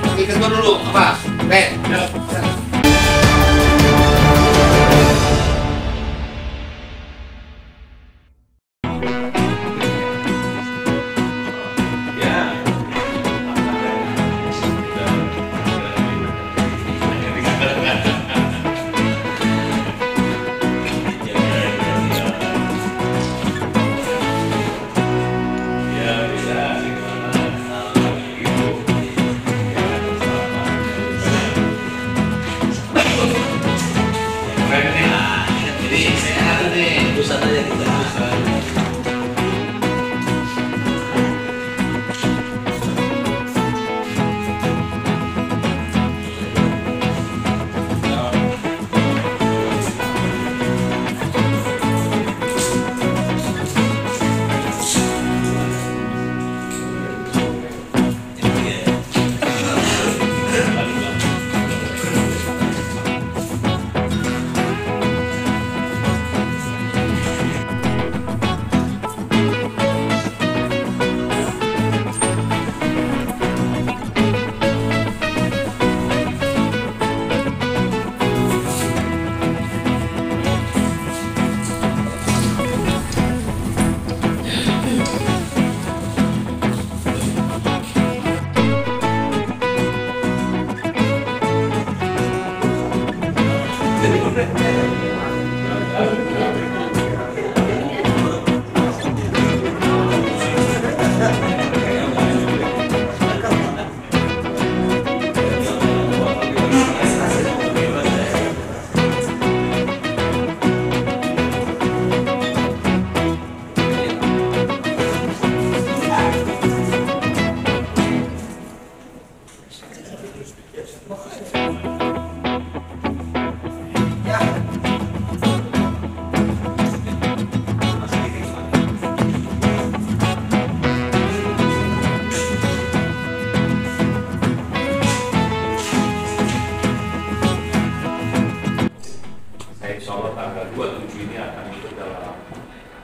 Lagi ketua dulu, apa? Ben.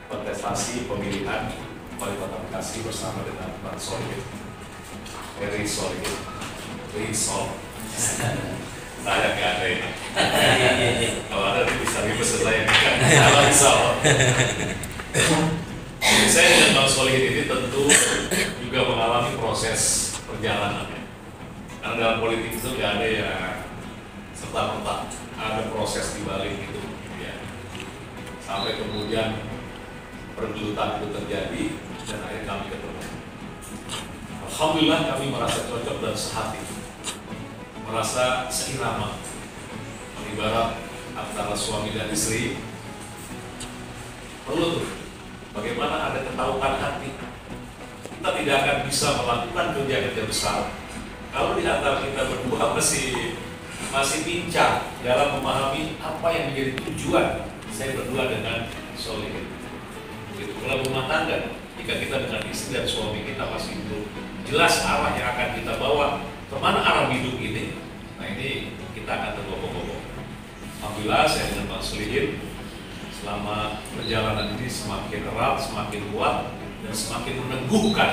Kontestasi pemilihan wali kota Bekasi bersama dengan Pak Solid, Eri Solid, saya nggak ada ini. Kalau ada bisa ribet saya kalau bisa. Saya dengan Bang Solid ini tentu juga mengalami proses perjalanannya. Karena dalam politik itu nggak ada yang serta-merta, ada proses di balik itu. Ya. Sampai kemudian pergelutan itu terjadi dan akhirnya kami ketemu. Alhamdulillah kami merasa cocok dan sehati, merasa seirama. Ibarat antara suami dan istri perlu tuh bagaimana ada ketauan hati. Kita tidak akan bisa melakukan kerja-kerja besar kalau di antara kita berdua masih bincang dalam memahami apa yang menjadi tujuan saya berdua dengan Solid. Kalau rumah tangga, jika kita dengan istri dan suami kita masih belum jelas arah yang akan kita bawa kemana arah hidup ini, nah ini kita akan tergobok-gobok. Alhamdulillah saya dengan Bang Solid selama perjalanan ini semakin erat, semakin kuat, dan semakin meneguhkan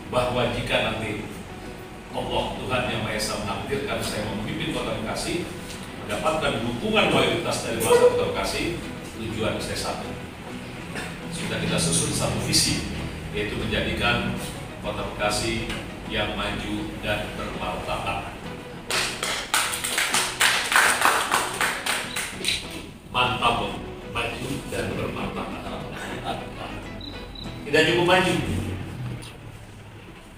bahwa jika nanti Allah Tuhan Yang Maha Esa menakdirkan saya memimpin Kota Bekasi, mendapatkan dukungan mayoritas dari masyarakat Kota Bekasi, tujuan saya satu. Sudah kita susun satu visi, yaitu menjadikan Kota Bekasi yang maju dan bermartabat. Mantap, maju dan bermartabat. Tidak cukup maju.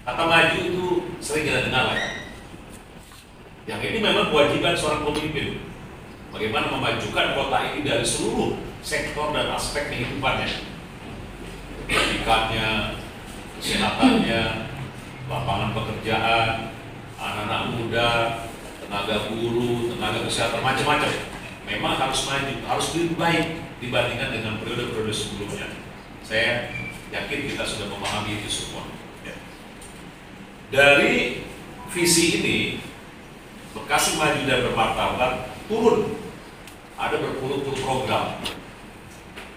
Kata maju itu sering kita dengar ya. Yang ini memang kewajiban seorang pemimpin. Bagaimana memajukan kota ini dari seluruh sektor dan aspek kehidupannya. Pendidikannya, kesehatannya, lapangan pekerjaan, anak-anak muda, tenaga buruh, tenaga kesehatan, macam-macam. Memang harus maju, harus lebih baik dibandingkan dengan periode-periode sebelumnya. Saya yakin kita sudah memahami itu semua. Dari visi ini, Bekasi Maju dan Bermartabat turun. Ada berpuluh-puluh program.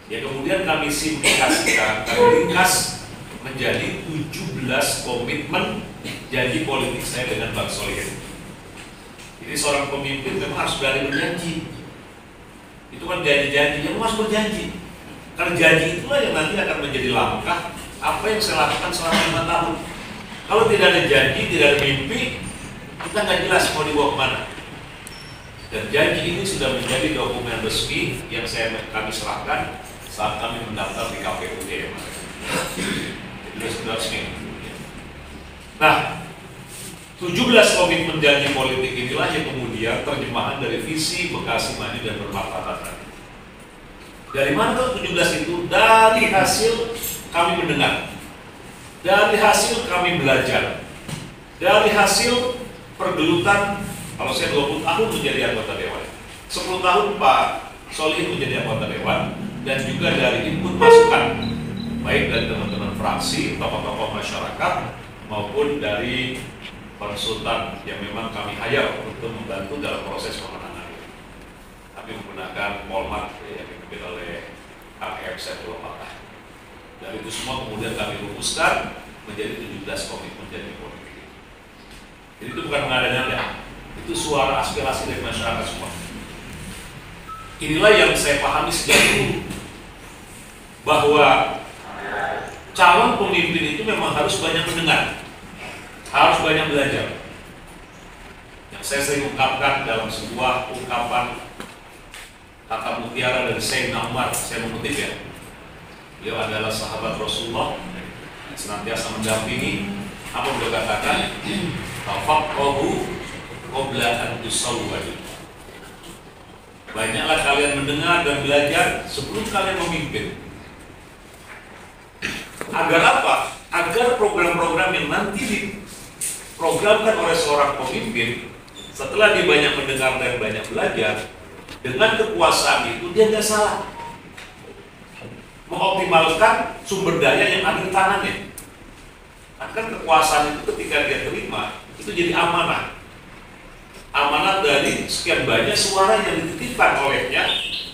Ya kemudian kami simplifikasikan, kami ringkas menjadi 17 komitmen janji politik saya dengan Bang Solihin. Jadi seorang pemimpin memang harus berani berjanji. Itu kan janji-janji, yang harus berjanji. Karena janji itulah yang nanti akan menjadi langkah apa yang saya lakukan selama 5 tahun. Kalau tidak ada janji, tidak ada mimpi, kita nggak jelas mau dibawa kemana. Dan janji ini sudah menjadi dokumen resmi yang kami serahkan saat kami mendaftar di KPUD. Jadi sudah resmi. Nah, 17 komitmen janji politik inilah yang kemudian terjemahan dari visi Bekasi Maju dan Bermartabat. Dari mana tuh 17 itu? Dari hasil kami mendengar, dari hasil kami belajar, dari hasil pergelutan. Kalau saya 20 tahun menjadi anggota dewan, 10 tahun Pak Solihin menjadi anggota dewan, dan juga dari input masukan baik dari teman-teman fraksi, tokoh-tokoh masyarakat maupun dari konsultan yang memang kami hire untuk membantu dalam proses pemenangan. Kami menggunakan Polmark yang dipimpin oleh KM Saifullah Fatah. Dari itu semua kemudian kami rumuskan menjadi 17 komitmen janji politik. Jadi itu bukan mengada-ngada, itu suara aspirasi dari masyarakat semua. Inilah yang saya pahami sejak dulu, bahwa calon pemimpin itu memang harus banyak mendengar, harus banyak belajar. Yang saya sering ungkapkan dalam sebuah ungkapan kata mutiara dari Sayyidina Umar, saya mengutip ya. Beliau adalah sahabat Rasulullah yang senantiasa mendampingi. Apa beliau katakan? Tafaqahu qabla an tusawwadu. Banyaklah kalian mendengar dan belajar sebelum kalian memimpin. Agar apa? Agar program-program yang nanti diprogramkan oleh seorang pemimpin, setelah dia banyak mendengar dan banyak belajar, dengan kekuasaan itu dia nggak salah mengoptimalkan sumber daya yang ada di tangannya. Akan kekuasaan itu ketika dia terima itu jadi amanah, amanah dari sekian banyak suara yang dititipkan olehnya.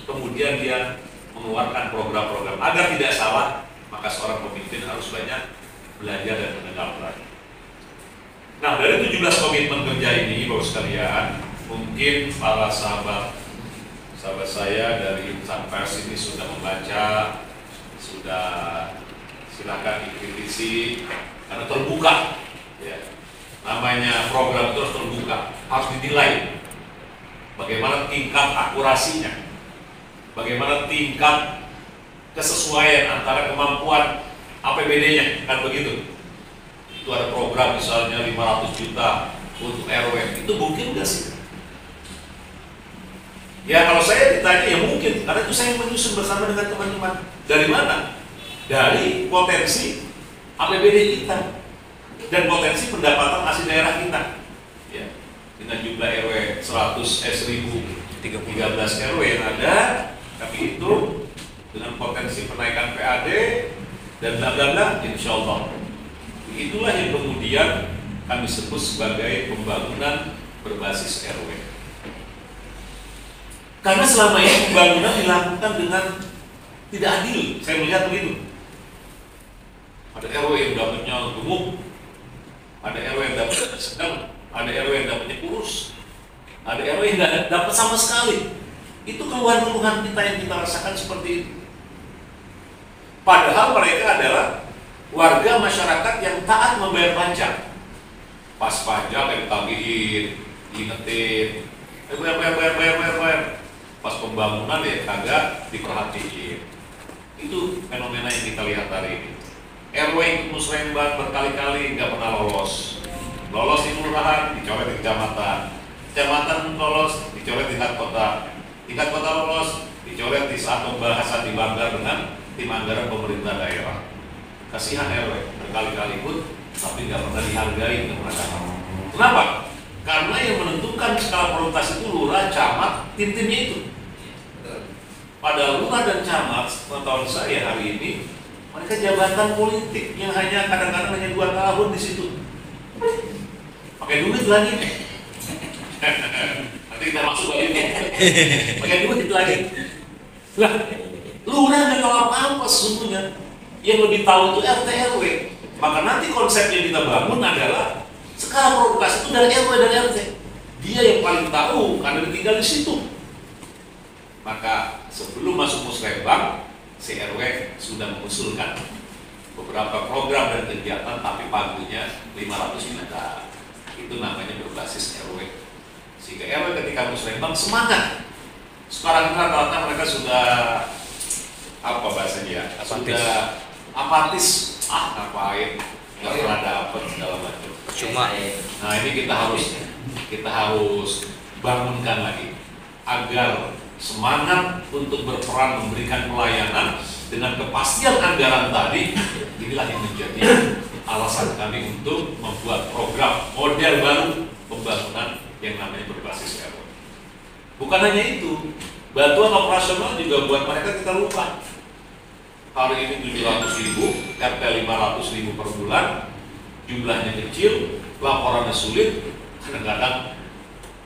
Kemudian dia mengeluarkan program-program. Agar tidak salah, maka seorang pemimpin harus banyak belajar dan mendengar. Nah, dari 17 komitmen kerja ini, Bapak sekalian, mungkin para sahabat saya dari insan pers ini sudah membaca, sudah silakan dikritisi karena terbuka. Ya. Namanya program itu harus terbuka, harus dinilai bagaimana tingkat akurasinya, bagaimana tingkat kesesuaian antara kemampuan APBD-nya, kan begitu. Itu ada program misalnya 500 juta untuk RW, itu mungkin nggak sih? Ya kalau saya ditanya ya mungkin, karena itu saya menyusun bersama dengan teman-teman. Dari mana? Dari potensi APBD kita dan potensi pendapatan asli daerah kita. Ya, dengan jumlah RW 1013 RW yang ada, kami itu dengan potensi kenaikan PAD dan bla bla bla, insya Allah. Itulah yang kemudian kami sebut sebagai pembangunan berbasis RW. Karena selama ini pembangunan dilakukan dengan tidak adil, saya melihat begitu. Ada RW yang dapatnya gemuk, ada RW yang dapatnya sedang, ada RW yang dapatnya kurus, ada RW yang tidak dapat sama sekali. Itu keluhan-keluhan kita yang kita rasakan seperti itu. Padahal mereka adalah warga masyarakat yang taat membayar pajak. Pas pajak yang ditagihin, diingetin, bayar. Pas pembangunan ya kagak diperhatiin. Itu fenomena yang kita lihat hari ini. RW itu musrembang berkali-kali nggak pernah lolos. Lolos di kelurahan, dicoret di kecamatan. Kecamatan lolos, dicoret di tingkat kota. Tingkat kota lolos, dicoret di saat pembahasan di Banggar dengan tim anggaran pemerintah daerah. Kasihan RW berkali-kali ikut, tapi nggak pernah dihargai untuk mereka. Kenapa? Karena yang menentukan skala prioritas itu lurah, camat, tim-timnya itu. Pada lurah dan camat, pengetahuan saya hari ini, mereka jabatan politik yang hanya kadang-kadang hanya 2 tahun di situ. Pakai duit lagi. Nanti kita masuk lagi. Pakai duit lagi. Lah, lurah nggak tahu apa-apa sesungguhnya. Yang lebih tahu itu RT RW. Maka nanti konsep yang kita bangun adalah skala prioritas itu dari RW dan RT. Dia yang paling tahu karena dia tinggal di situ. Maka sebelum masuk musrembang, si RW sudah mengusulkan beberapa program dan kegiatan, tapi pagunya 500 juta. Itu namanya berbasis RW. Sehingga RW ketika musrembang semangat. Sekarang rata-rata mereka sudah apa bahasanya ya? Sudah apatis. Ngapain? Nggak pernah dapat segala macam. Cuma Nah ini kita harus bangunkan lagi agar semangat untuk berperan memberikan pelayanan dengan kepastian anggaran tadi. Inilah yang menjadi alasan kami untuk membuat program model baru pembangunan yang namanya berbasis RW. Bukan hanya itu, bantuan operasional juga buat mereka kita lupa. Hari ini 700.000, RT 500.000 per bulan, jumlahnya kecil, laporannya sulit, kadang-kadang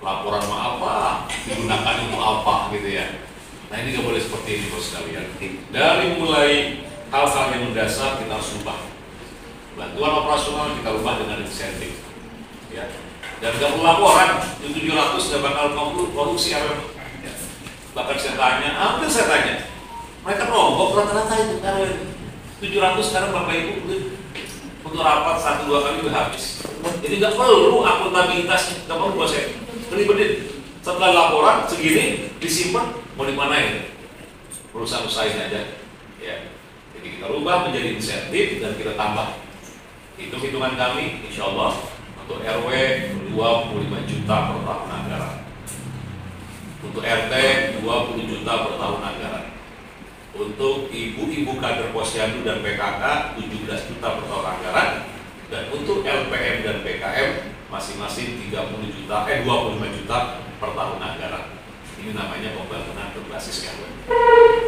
laporan apa, digunakan untuk apa gitu ya. Nah ini nggak boleh seperti ini bos sekalian. Dari mulai hal-hal yang mendasar kita harus ubah. Bantuan operasional kita ubah dengan insentif, ya. Dan nggak perlu laporan, 700 nggak bakal korupsi RW. Ya. Bahkan hampir saya tanya, mereka nombok rata-rata itu RW 700 sekarang Bapak Ibu untuk rapat 1-2 kali udah habis. Jadi nggak perlu akuntabilitas, nggak perlu bos saya. Ribet. Setelah laporan segini disimpan mau dimanain? Perusahaan usahain aja. Ya. Jadi kita rubah menjadi insentif dan kita tambah. Hitung-hitungan kami, insya Allah untuk RW 25 juta per tahun anggaran. Untuk RT 20 juta per tahun anggaran. Untuk ibu-ibu kader posyandu dan PKK 17 juta per tahun anggaran. Dan untuk LPM dan PKM masing-masing 25 juta per tahun anggaran. Ini namanya pembangunan berbasis RW.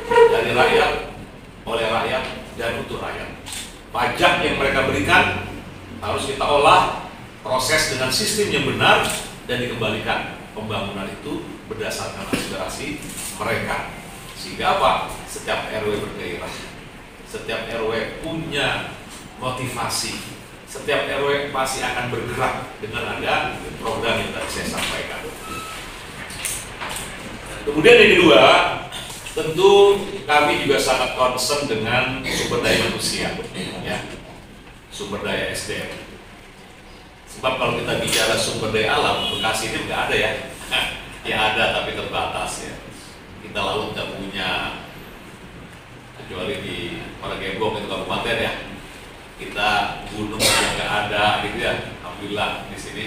Dari rakyat, oleh rakyat, dan untuk rakyat. Pajak yang mereka berikan harus kita olah, proses dengan sistem yang benar, dan dikembalikan. Pembangunan itu berdasarkan aspirasi mereka. Sehingga apa? Setiap RW bergairah, setiap RW punya motivasi, setiap RW pasti akan bergerak dengan ada program yang tadi saya sampaikan. Kemudian yang kedua, tentu kami juga sangat concern dengan sumber daya manusia, ya, sumber daya SDM. Sebab kalau kita bicara sumber daya alam, Bekasi ini nggak ada ya, ya ada tapi terbatas ya. Kita laut nggak punya, kecuali di Paragembong itu kabupaten ya. Kita gunung yang nggak ada gitu ya. Alhamdulillah di sini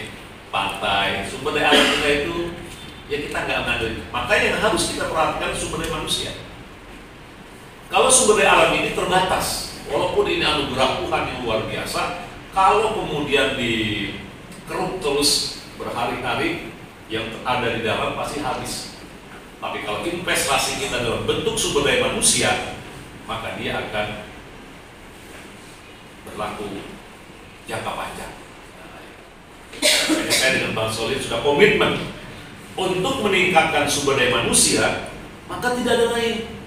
pantai, sumber daya alam kita itu ya kita nggak ngandelin. Makanya yang harus kita perhatikan sumber daya manusia. Kalau sumber daya alam ini terbatas, walaupun ini anugerah Tuhan yang luar biasa, kalau kemudian dikeruk terus berhari-hari, yang ada di dalam pasti habis. Tapi kalau investasi kita dalam bentuk sumber daya manusia, maka dia akan berlaku jangka panjang. Saya dengan Bang Solid sudah komitmen untuk meningkatkan sumber daya manusia, maka tidak ada lain.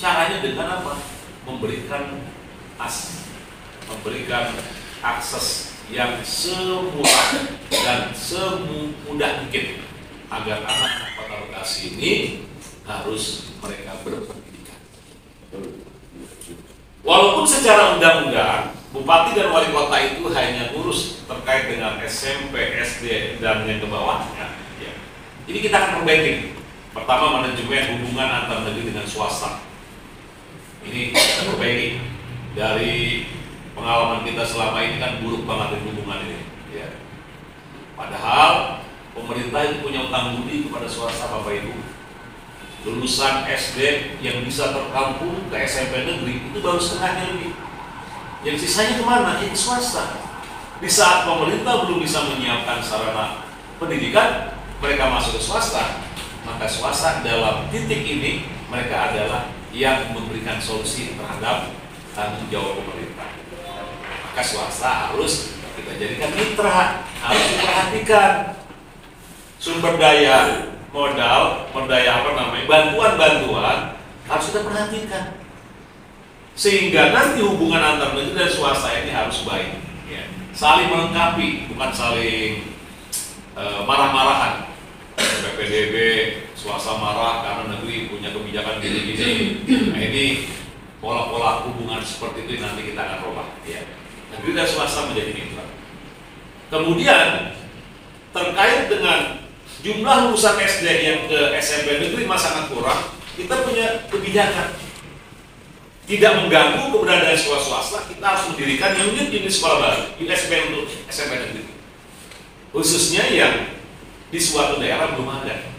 Caranya dengan apa? Memberikan akses yang semurah dan semudah mungkin agar anak Kota Bekasi ini harus mereka berpendidikan. Walaupun secara undang-undang bupati dan wali kota itu hanya ngurus terkait dengan SMP, SD dan yang ke bawahnya. Ya. Jadi kita akan perbaiki. Pertama, manajemen hubungan antar negeri dengan swasta. Ini kita perbaiki. Dari pengalaman kita selama ini kan buruk banget hubungan ini. Ya. Padahal pemerintah itu punya utang budi kepada swasta, Bapak Ibu. Lulusan SD yang bisa terkampung ke SMP negeri itu baru setengahnya lebih. Yang sisanya kemana? Ke swasta. Di saat pemerintah belum bisa menyiapkan sarana pendidikan, mereka masuk ke swasta. Maka swasta dalam titik ini mereka adalah yang memberikan solusi terhadap tanggung jawab pemerintah. Maka swasta harus kita jadikan mitra, harus diperhatikan. Sumber daya modal, bantuan-bantuan harus kita perhatikan. Sehingga nanti hubungan antar negeri dan swasta ini harus baik, ya. Saling melengkapi, bukan saling marah-marahan. PPDB, swasta marah karena negeri punya kebijakan gini-gini. Nah, ini pola-pola hubungan seperti itu nanti kita akan rubah, ya. Negeri dan swasta menjadi mitra. Kemudian terkait dengan jumlah lulusan SD yang ke SMP negeri masih sangat kurang, kita punya kebijakan tidak mengganggu keberadaan sekolah swasta. Kita harus mendirikan unit sekolah baru, USP untuk SMP negeri, khususnya yang di suatu daerah belum ada.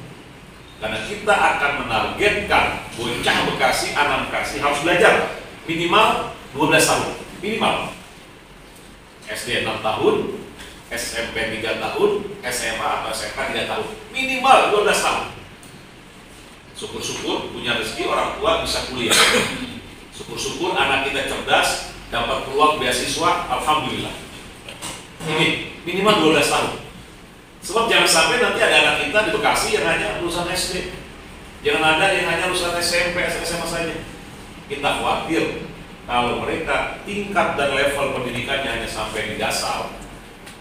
Karena kita akan menargetkan bocah Bekasi, anak Bekasi harus belajar minimal 12 tahun, minimal. SD 6 tahun, SMP 3 tahun, SMA atau SMK 3 tahun, minimal 12 tahun. Syukur-syukur punya rezeki orang tua bisa kuliah. Syukur-syukur anak kita cerdas, dapat peluang beasiswa, alhamdulillah. Ini minimal 12 tahun. Sebab jangan sampai nanti ada anak kita di Bekasi yang hanya lulusan SD, jangan ada yang hanya lulusan SMP, SMA saja. Kita khawatir kalau mereka tingkat dan level pendidikannya hanya sampai di dasar,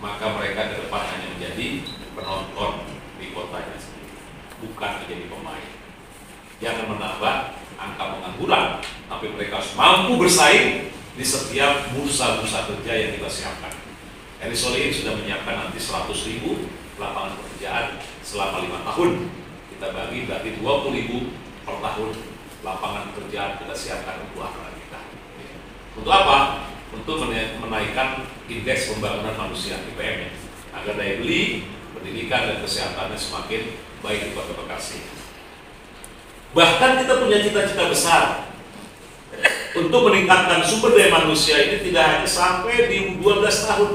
maka mereka ke depan hanya menjadi penonton di kotanya sendiri, bukan menjadi pemain. Jangan menambah angka pengangguran, tapi mereka harus mampu bersaing di setiap bursa-bursa kerja yang kita siapkan. Eri Solihin sudah menyiapkan nanti 100.000 lapangan pekerjaan selama 5 tahun. Kita bagi berarti 20.000 per tahun lapangan pekerjaan kita siapkan untuk anak kita. Untuk apa? Untuk menaikkan indeks pembangunan manusia IPM agar daya beli, pendidikan dan kesehatannya semakin baik di Kota Bekasi. Bahkan kita punya cita-cita besar untuk meningkatkan sumber daya manusia ini tidak hanya sampai di 12 tahun.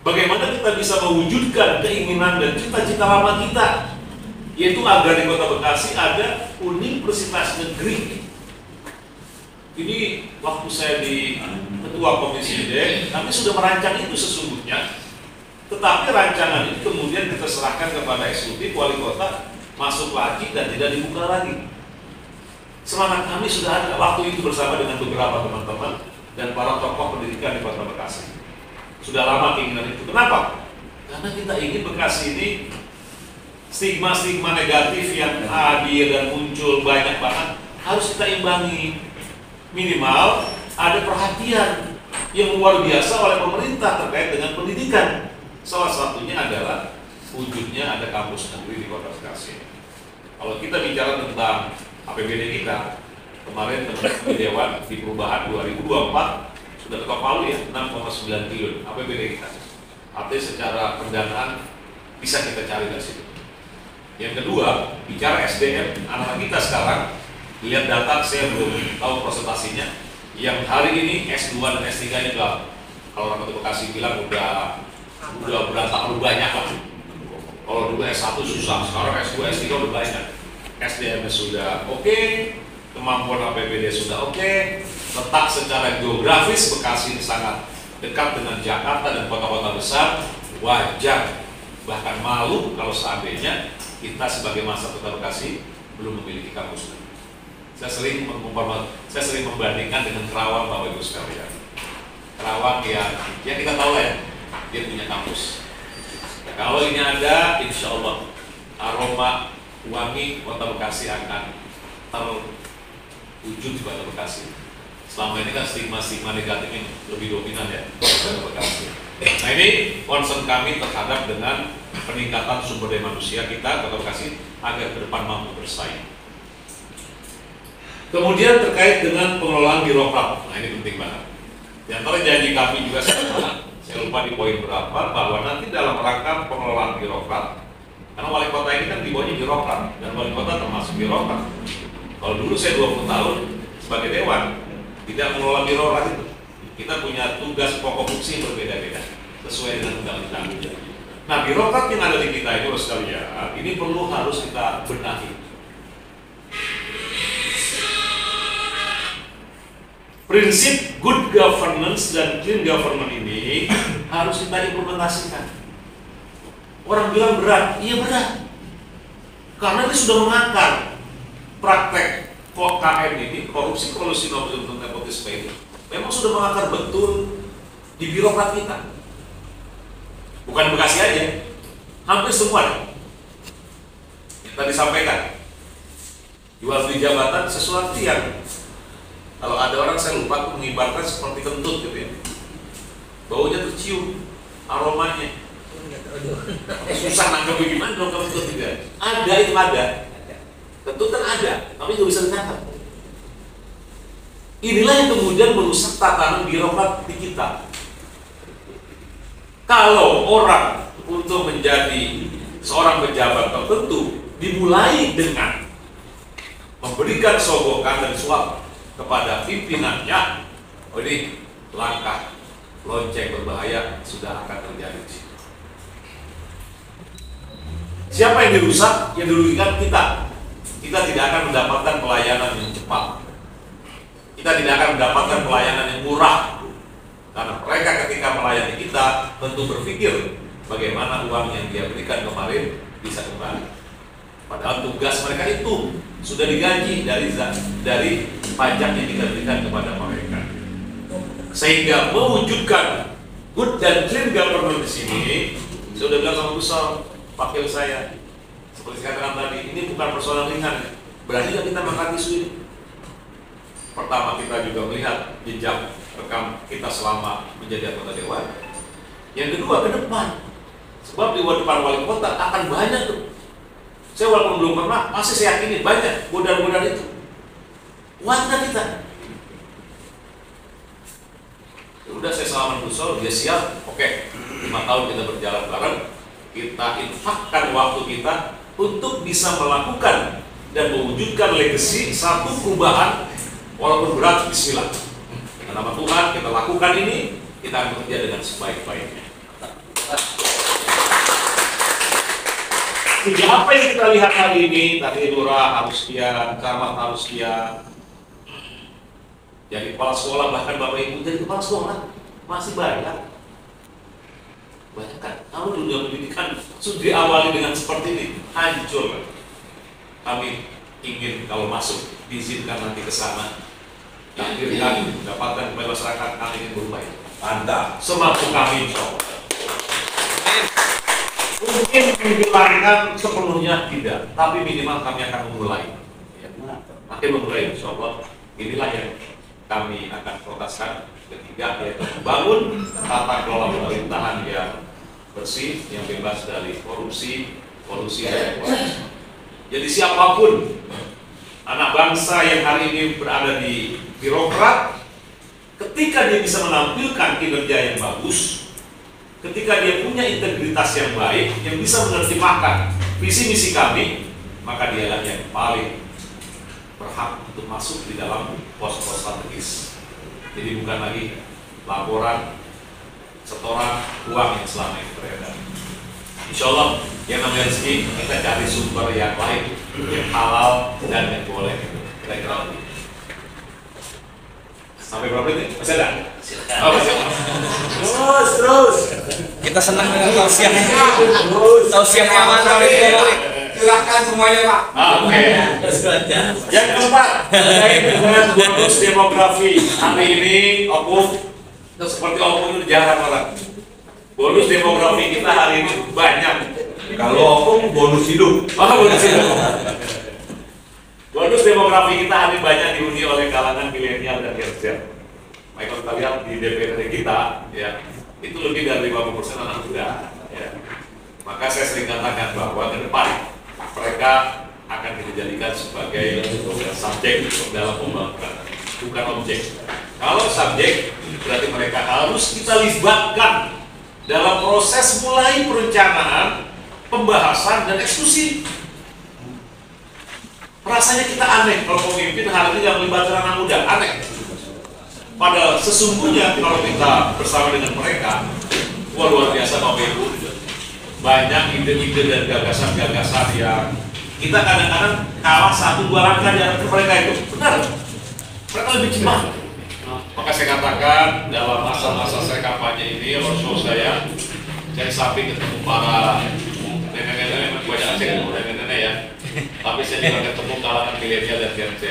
Bagaimana kita bisa mewujudkan keinginan dan cita-cita lama kita, yaitu agar di Kota Bekasi ada universitas negeri. Ini waktu saya di Ketua Komisi D, kami sudah merancang itu sesungguhnya. Tetapi rancangan itu kemudian kita serahkan kepada eksekutif wali kota, masuk lagi dan tidak dibuka lagi. Semangat kami sudah ada waktu itu bersama dengan beberapa teman-teman dan para tokoh pendidikan di Kota Bekasi. Sudah lama keinginan itu. Kenapa? Karena kita ingin Bekasi ini stigma-stigma negatif yang hadir dan muncul banyak banget harus kita imbangi. Minimal ada perhatian yang luar biasa oleh pemerintah terkait dengan pendidikan. Salah satunya adalah wujudnya ada kampus negeri di Kota Bekasi. Kalau kita bicara tentang APBD kita, kemarin teman-teman di Dewan di perubahan 2024 sudah ketok palu ya, 6,9 triliun APBD kita. Artinya secara pendanaan bisa kita cari dari situ. Yang kedua, bicara SDM, anak-anak kita sekarang, lihat data, saya belum tahu presentasinya, yang hari ini S2 dan S3 ini kalau orang Kota Bekasi bilang udah berantakan banyak lah. Kalau dulu S1 susah, sekarang S2, S3 udah banyak. SDM sudah oke, kemampuan APBD sudah oke, letak secara geografis Bekasi ini sangat dekat dengan Jakarta dan kota-kota besar. Wajar, bahkan malu kalau seandainya kita sebagai masa Kota Bekasi belum memiliki kampus. Saya sering membandingkan dengan Kerawang, Bapak Ibu sekalian. Kerawang yang ya kita tahu lah ya, dia punya kampus. Ya, kalau ini ada, insya Allah aroma wangi Kota Bekasi akan terwujud di Kota Bekasi. Selama ini kan stigma-stigma negatif yang lebih dominan ya Kota Bekasi. Nah ini concern kami terhadap dengan peningkatan sumber daya manusia kita Kota Bekasi agar ke depan mampu bersaing. Kemudian terkait dengan pengelolaan birokrat, nah ini penting banget. Di antara janji kami juga saya lupa di poin berapa, bahwa nanti dalam rangka pengelolaan birokrat, karena wali kota ini kan di bawahnya birokrat, dan wali kota termasuk birokrat. Kalau dulu saya 20 tahun sebagai dewan, tidak mengelola birokrat itu. Kita punya tugas pokok fungsi yang berbeda-beda sesuai dengan undang-undang. Nah, birokrat yang ada di kita itu sekalian, ini harus kita benahi. Prinsip good governance dan clean government ini harus kita implementasikan. Orang bilang berat, iya berat. Karena ini sudah mengakar praktek KM ini, korupsi, kolusi, nepotisme ini memang sudah mengakar betul di birokrat kita. Bukan Bekasi aja, hampir semua yang tadi sampaikan. Jual beli jabatan sesuatu yang kalau ada orang, saya lupa, mengibarkan seperti kentut gitu ya. Baunya tercium, aromanya. Susah nangkep gimana dong kalau kentut juga. Ada, itu ada. Kentut kan ada, tapi nggak bisa ditangkap. Inilah yang kemudian merusak tatanan birokrat di kita. Kalau orang untuk menjadi seorang pejabat tertentu dimulai dengan memberikan sogokan dan suap kepada pimpinannya, oh ini langkah lonceng berbahaya sudah akan terjadi. Siapa yang dirusak? Yang dirugikan kita. Kita tidak akan mendapatkan pelayanan yang cepat. Kita tidak akan mendapatkan pelayanan yang murah. Karena mereka ketika melayani kita tentu berpikir bagaimana uang yang dia berikan kemarin bisa kembali. Padahal tugas mereka itu sudah digaji dari pajak yang kita berikan kepada mereka. Sehingga mewujudkan good dan clean government di sini, saya sudah bilang sama Gusol, wakil saya, seperti saya katakan tadi, ini bukan persoalan ringan. Berani nggak kita mengangkat isu ini? Pertama, kita juga melihat jejak rekam kita selama menjadi anggota dewan. Yang kedua, ke depan. Sebab di depan wali kota akan banyak tuh. Saya walaupun belum pernah, masih saya yakini banyak godaan-godaan itu. Warga kita. Ya udah, saya salaman Gusol, dia siap. Oke, 5 tahun kita berjalan bareng. Kita infakkan waktu kita untuk bisa melakukan dan mewujudkan legacy satu perubahan walaupun berat. Bismillah. Dengan nama Tuhan kita lakukan ini, kita akan bekerja dengan sebaik-baiknya. Jadi apa yang kita lihat hari ini, tadi lurah harus sekian, camat harus sekian, jadi kepala sekolah, bahkan bapak ibu jadi kepala sekolah masih banyak kan. Kalau dunia pendidikan sudah diawali dengan seperti ini, hancur. Kami ingin kalau masuk diizinkan nanti ke sana, takdirkan mendapatkan kepada masyarakat, kami ingin berubah. Anda semampu kami, insya Allah. Mungkin menghilangkan sepenuhnya tidak, tapi minimal kami akan memulai. Makin memulai, insya Allah. Inilah yang kami akan prioritaskan. Ketiga, yaitu membangun tata kelola pemerintahan yang bersih, yang bebas dari korupsi, kolusi, dan nepotisme. Jadi siapapun anak bangsa yang hari ini berada di birokrat, ketika dia bisa menampilkan kinerja yang bagus, ketika dia punya integritas yang baik, yang bisa menerjemahkan visi misi kami, maka dialah yang paling berhak untuk masuk di dalam pos-pos strategis. Jadi bukan lagi laporan setoran uang yang selama ini beredar. Insya Allah yang namanya rezeki kita cari sumber yang lain, yang halal dan yang boleh. Kira-kira sampai berapa menit? Masih ada? Silakan. Oh, terus. Kita senang dengan tausiahnya. Tausiahnya mana? Silakan semuanya, Pak. Oke. Yang keempat, terkait dengan bonus demografi. Hari ini opung seperti opung itu jarang orang. Bonus demografi kita hari ini banyak. Kalau opung bonus hidup. Bonus hidup. Bonus demografi kita hari ini banyak dihuni oleh kalangan milenial dan Gen Z. Baik, kalau kita lihat di DPRD kita, ya itu lebih dari 50% anak muda. Ya. Maka saya sering katakan bahwa ke depan mereka akan kita jadikan sebagai subjek dalam pembangunan, bukan objek. Kalau subjek berarti mereka harus kita libatkan dalam proses mulai perencanaan, pembahasan, dan eksekusi. Rasanya kita aneh kalau pemimpin hari ini yang melibatkan anak muda, aneh. Padahal sesungguhnya kalau kita bersama dengan mereka, luar biasa Bapak Ibu, banyak ide-ide dan gagasan-gagasan yang kita kadang-kadang kalah 1-2 langkah dari mereka itu. Benar, mereka lebih cepat. Maka saya katakan dalam masa-masa saya kampanye ini, roadshow saya samping ketemu para nenek-nenek, banyak aja ketemu nenek-nenek ya. Tapi saya juga ketemu kalangan milenial dan Gen Z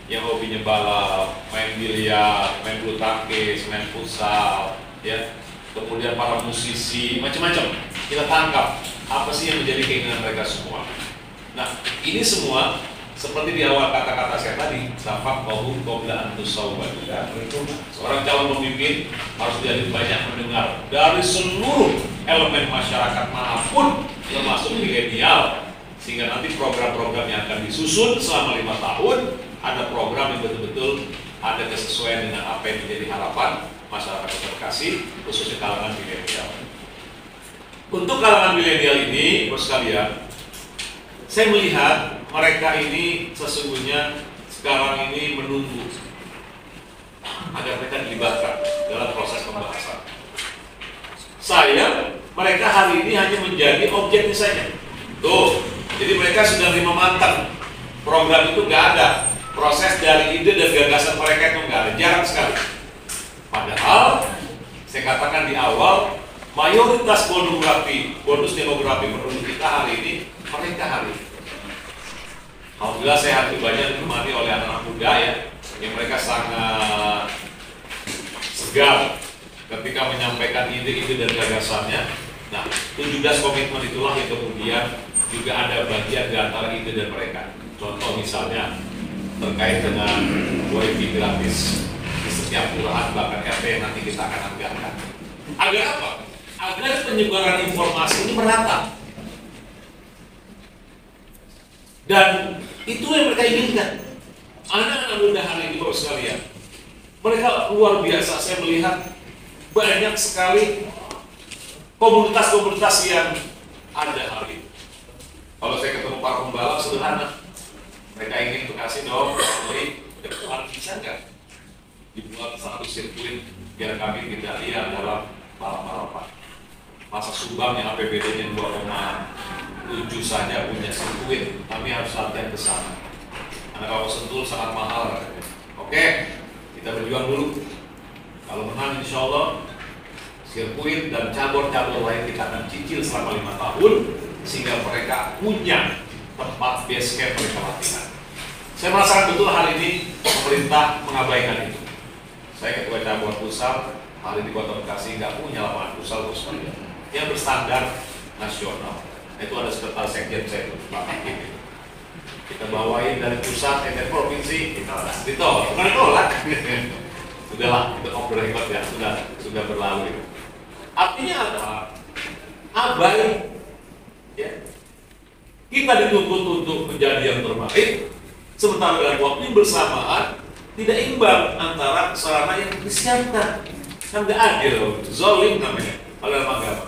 yang hobinya balap, main biliar, main bulu tangkis, main futsal, ya. Kemudian para musisi, macam-macam. Kita tangkap apa sih yang menjadi keinginan mereka semua. Nah, ini semua seperti di awal kata-kata saya tadi, safaq qawhum qabla an tusawwad. Seorang calon pemimpin harus jadi banyak mendengar dari seluruh elemen masyarakat manapun, termasuk milenial, sehingga nanti program-program yang akan disusun selama 5 tahun ada program yang betul-betul ada kesesuaian dengan apa yang menjadi harapan masyarakat Bekasi, khususnya kalangan milenial. Untuk kalangan milenial ini, bos sekalian, saya melihat mereka ini sesungguhnya sekarang ini menunggu agar mereka dilibatkan dalam proses pembahasan. Mereka hari ini hanya menjadi objeknya saja. Tuh, jadi mereka sudah 5 matang. Program itu nggak ada. Proses dari ide dan gagasan mereka itu nggak ada, jarang sekali. Padahal saya katakan di awal, mayoritas bonus demografi penduduk kita hari ini mereka hari ini. Alhamdulillah saya hati banyak ditemani oleh anak-anak muda ya, yang mereka sangat segar ketika menyampaikan ide-ide dan gagasannya. Nah, 17 komitmen itulah yang kemudian juga ada bagian di antara ide dan mereka. Contoh misalnya terkait dengan wifi gratis di setiap kelurahan bahkan RT yang nanti kita akan anggarkan. Agar apa? Agar penyebaran informasi ini merata. Dan itu yang mereka inginkan. Anak-anak muda hari ini, Bapak sekalian, mereka luar biasa. Saya melihat banyak sekali komunitas-komunitas yang ada hari ini. Kalau saya ketemu para pembalap sederhana, mereka ingin Bekasi dong, beli depan bisa nggak dibuat satu sirkuit biar kami tidak lihat dalam balap-balapan. Masa Subang yang APBD-nya 2,7 saja punya sirkuit, kami harus latihan ke sana. Karena kalau Sentul sangat mahal. Oke, kita berjuang dulu. Kalau menang insya Allah sirkuit dan cabur-cabur lain kita akan cicil selama 5 tahun sehingga mereka punya tempat base camp mereka latihan. Saya merasakan betul hari ini pemerintah mengabaikan itu. Saya ketua cabur futsal hari di Kota Bekasi nggak punya lapangan futsal yang berstandar nasional. Itu ada sekretaris sekjen saya itu, Pak Hakim. Kita bawain dari pusat ke provinsi, ditolak, bukan ditolak. Sudahlah, itu ngobrol hebat ya, sudah berlalu. Artinya apa? Abai, ya. Kita dituntut untuk menjadi yang terbaik, sementara dalam waktu yang bersamaan tidak imbang antara sarana yang disiapkan. Kan nggak adil, zolim namanya, dalam agama.